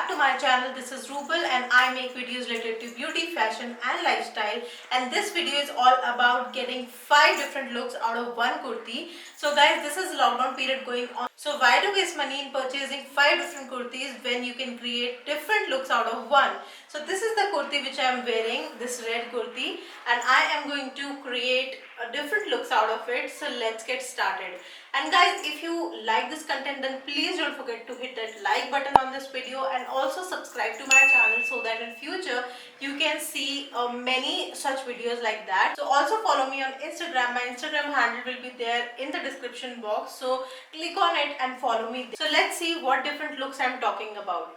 back to my channel. This is Rubal and I make videos related to beauty, fashion and lifestyle, and this video is all about getting 5 different looks out of one kurti. So guys, this is lockdown period going on, so why to waste money in purchasing 5 different kurtis when you can create different looks out of one. So this is the kurti which I am wearing, this red kurti, and I am going to create different looks out of it. So let's get started. And guys, if you like this content, then please don't forget to hit that like button on this video and also subscribe to my channel so that in future you can see many such videos like that. So also follow me on Instagram. My Instagram handle will be there in the description box, so click on it and follow me there. So let's see what different looks I'm talking about.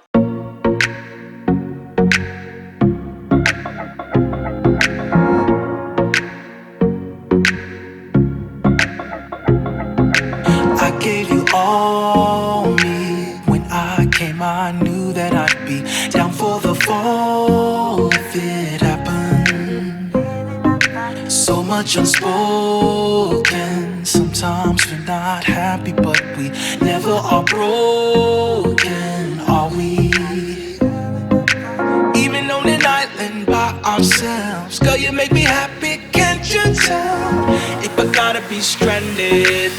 All me. When I came, I knew that I'd be down for the fall if it happened. So much unspoken. Sometimes we're not happy, but we never are broken, are we? Even on an island by ourselves, girl, you make me happy, can't you tell? If I gotta be stranded,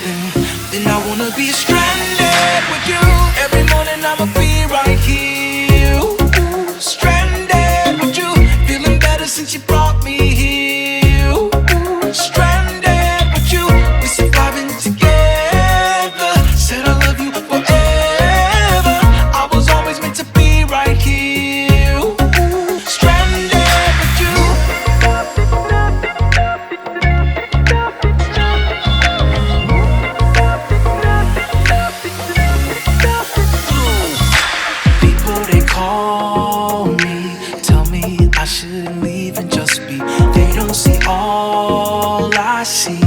then I wanna be stranded with you. Every morning I'ma be right here. Ooh, stranded with you. Feeling better since you brought me here. Ooh, stranded with you. We surviving together. Said I love you forever. I was always meant to be right here. Ooh, stranded with you. Call me, tell me I should leave and just be. They don't see all I see.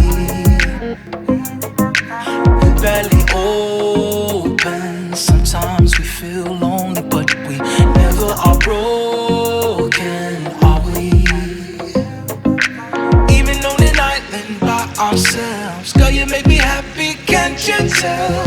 We barely open. Sometimes we feel lonely, but we never are broken, are we? Even on an island by ourselves, girl, you make me happy, can't you tell?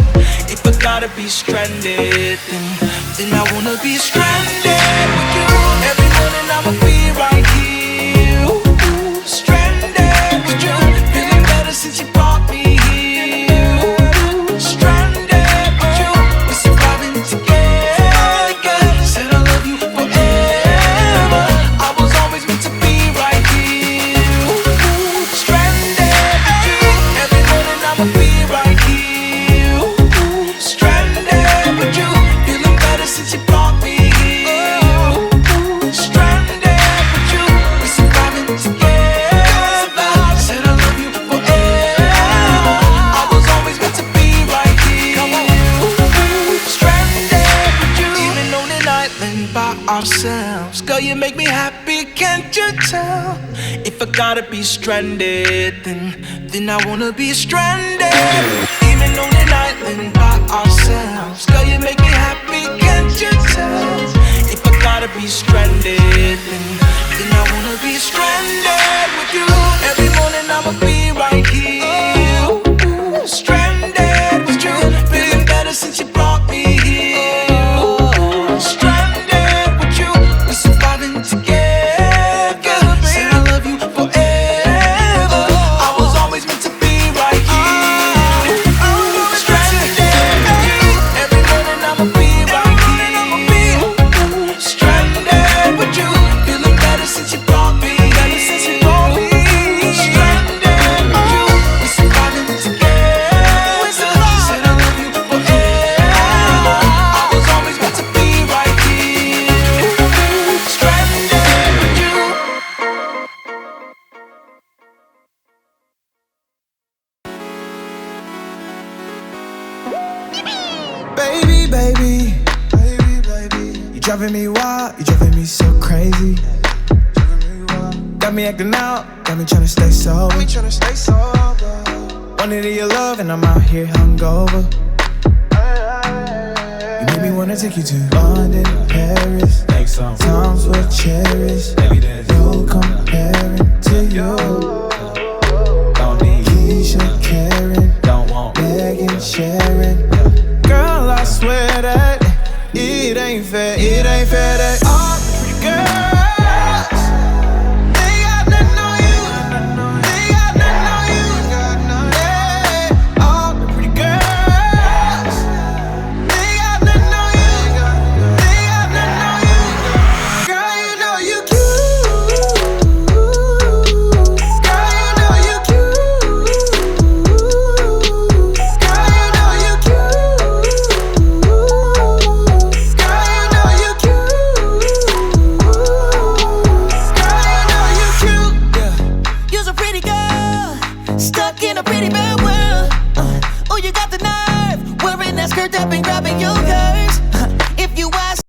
If I gotta be stranded, then I wanna be stranded with you. Every morning I'ma be right here. Ooh, stranded with you. Feeling better since you brought me here. Ooh, stranded with you. We're surviving together. Said I love you forever. I was always meant to be right here. Ooh, stranded with you. Every morning I'ma be right here. Ooh, stranded with you. Since you brought me here, ooh, stranded with you, we're surviving together. Said I love you forever. I was always meant to be right here. Ooh, stranded with you. Even on an island by ourselves, girl, you make me happy, can't you tell? If I gotta be stranded, then I wanna be stranded. Even on an island by ourselves, girl, you make me happy, can't you tell? If I gotta be stranded, then I wanna be stranded with you. Every morning I'ma be right here. Ooh, stranded with you. Feeling better since you brought me here. Ooh, stranded with you. We're surviving together. Said I love you forever. I was always meant to be right here. Stranded with you. Every morning I'ma be right here. Stranded with you. Feeling better since you brought me. Stranded with you. We're surviving together. Said I love you forever. I was always meant to be right here. Stranded with you. Baby, baby, you driving me wild, you driving me so crazy. Got me acting out, got me tryna stay sober. Wanted your love and I'm out here hungover. You made me wanna take you to London, Paris. Times were cherished, no comparing to you. Keisha, Karen, Megan, Sharon. Girl, I swear that It ain't fair that all the pretty girls, they got nothing on you. They got nothing on you. Yeah, all the pretty girls, they got nothing on you. They got nothing on you. Girl, you know you cute. Girl, you know you cute. Girl, you know you cute. Girl, you know you cute. Girl, you know you cute. Yeah. You're a pretty girl, stuck in a pretty bad world. Oh, you got the nerve, wearing that skirt up and grabbing your curves. If you ask